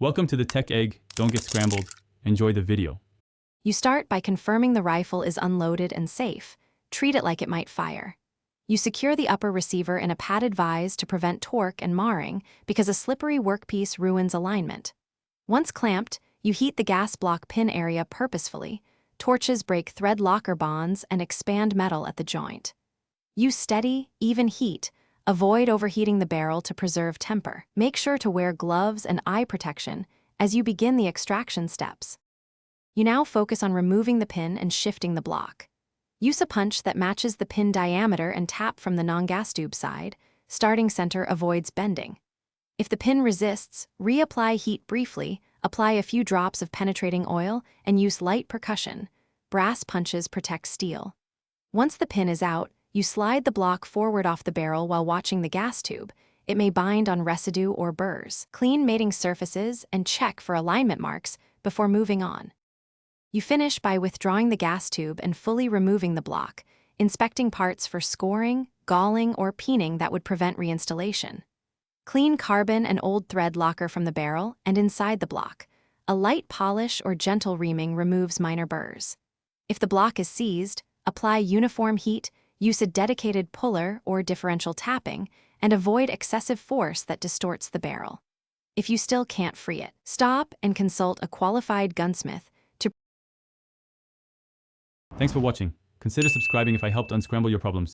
Welcome to the Tech Egg. Don't get scrambled. Enjoy the video. You start by confirming the rifle is unloaded and safe. Treat it like it might fire. You secure the upper receiver in a padded vise to prevent torque and marring because a slippery workpiece ruins alignment. Once clamped, you heat the gas block pin area purposefully. Torches break thread locker bonds and expand metal at the joint. Use steady, even heat. Avoid overheating the barrel to preserve temper. Make sure to wear gloves and eye protection as you begin the extraction steps. You now focus on removing the pin and shifting the block. Use a punch that matches the pin diameter and tap from the non-gas tube side. Starting center avoids bending. If the pin resists, reapply heat briefly, apply a few drops of penetrating oil, and use light percussion. Brass punches protect steel. Once the pin is out, you slide the block forward off the barrel while watching the gas tube. It may bind on residue or burrs. Clean mating surfaces and check for alignment marks before moving on. You finish by withdrawing the gas tube and fully removing the block, inspecting parts for scoring, galling, or peening that would prevent reinstallation. Clean carbon and old thread locker from the barrel and inside the block. A light polish or gentle reaming removes minor burrs. If the block is seized, apply uniform heat, use a dedicated puller or differential tapping, and avoid excessive force that distorts the barrel. If you still can't free it, stop and consult a qualified gunsmith. Thanks for watching. Consider subscribing if I helped unscramble your problems.